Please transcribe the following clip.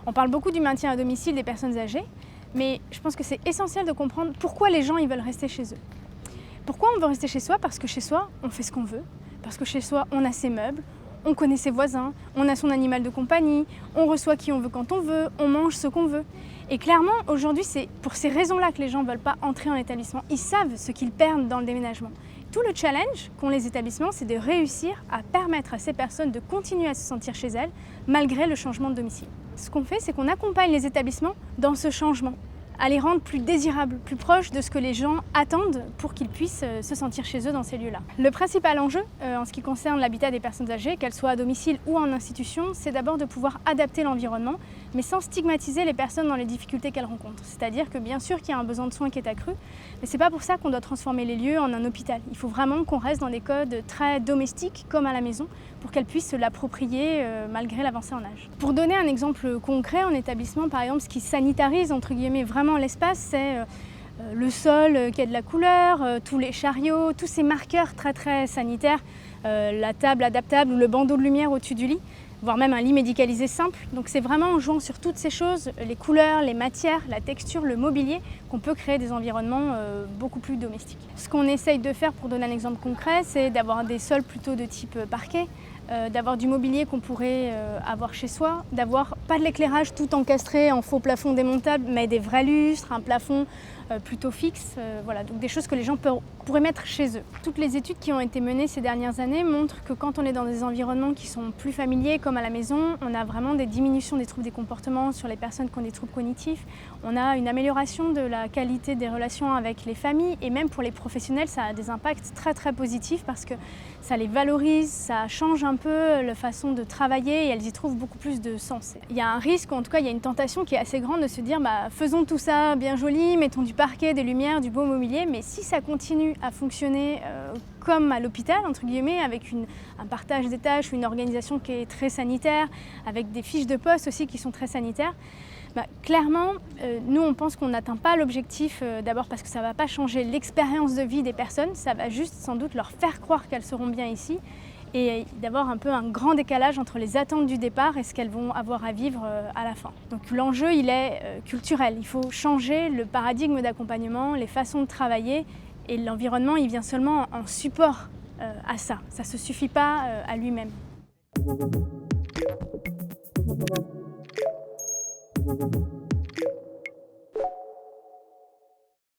On parle beaucoup du maintien à domicile des personnes âgées, mais je pense que c'est essentiel de comprendre pourquoi les gens ils veulent rester chez eux. Pourquoi on veut rester chez soi? Parce que chez soi, on fait ce qu'on veut, parce que chez soi, on a ses meubles, on connaît ses voisins, on a son animal de compagnie, on reçoit qui on veut quand on veut, on mange ce qu'on veut. Et clairement, aujourd'hui, c'est pour ces raisons-là que les gens ne veulent pas entrer en établissement. Ils savent ce qu'ils perdent dans le déménagement. Tout le challenge qu'ont les établissements, c'est de réussir à permettre à ces personnes de continuer à se sentir chez elles, malgré le changement de domicile. Ce qu'on fait, c'est qu'on accompagne les établissements dans ce changement, à les rendre plus désirables, plus proches de ce que les gens attendent pour qu'ils puissent se sentir chez eux dans ces lieux-là. Le principal enjeu en ce qui concerne l'habitat des personnes âgées, qu'elles soient à domicile ou en institution, c'est d'abord de pouvoir adapter l'environnement, mais sans stigmatiser les personnes dans les difficultés qu'elles rencontrent. C'est-à-dire que bien sûr qu'il y a un besoin de soins qui est accru, mais c'est pas pour ça qu'on doit transformer les lieux en un hôpital. Il faut vraiment qu'on reste dans des codes très domestiques, comme à la maison, pour qu'elles puissent se l'approprier malgré l'avancée en âge. Pour donner un exemple concret en établissement, par exemple, ce qui sanitarise entre guillemets vraiment l'espace, c'est le sol qui a de la couleur, tous les chariots, tous ces marqueurs très sanitaires, la table adaptable ou le bandeau de lumière au-dessus du lit, voire même un lit médicalisé simple. Donc c'est vraiment en jouant sur toutes ces choses, les couleurs, les matières, la texture, le mobilier, qu'on peut créer des environnements beaucoup plus domestiques. Ce qu'on essaye de faire, pour donner un exemple concret, c'est d'avoir des sols plutôt de type parquet, d'avoir du mobilier qu'on pourrait avoir chez soi, d'avoir pas de l'éclairage tout encastré en faux plafond démontable, mais des vrais lustres, un plafond plutôt fixe, voilà, donc des choses que les gens pourraient mettre chez eux. Toutes les études qui ont été menées ces dernières années montrent que quand on est dans des environnements qui sont plus familiers, comme à la maison, on a vraiment des diminutions des troubles des comportements sur les personnes qui ont des troubles cognitifs, on a une amélioration de la qualité des relations avec les familles, et même pour les professionnels, ça a des impacts très positifs parce que ça les valorise, ça change un peu la façon de travailler et elles y trouvent beaucoup plus de sens. Il y a un risque, en tout cas il y a une tentation qui est assez grande de se dire faisons tout ça bien joli, mettons du parquet, des lumières, du beau mobilier, mais si ça continue à fonctionner comme à l'hôpital, entre guillemets, avec un partage des tâches, une organisation qui est très sanitaire, avec des fiches de poste aussi qui sont très sanitaires, clairement, nous on pense qu'on n'atteint pas l'objectif, d'abord parce que ça ne va pas changer l'expérience de vie des personnes, ça va juste sans doute leur faire croire qu'elles seront bien ici, et d'avoir un peu un grand décalage entre les attentes du départ et ce qu'elles vont avoir à vivre à la fin. Donc l'enjeu, il est culturel. Il faut changer le paradigme d'accompagnement, les façons de travailler, et l'environnement, il vient seulement en support à ça. Ça ne se suffit pas à lui-même.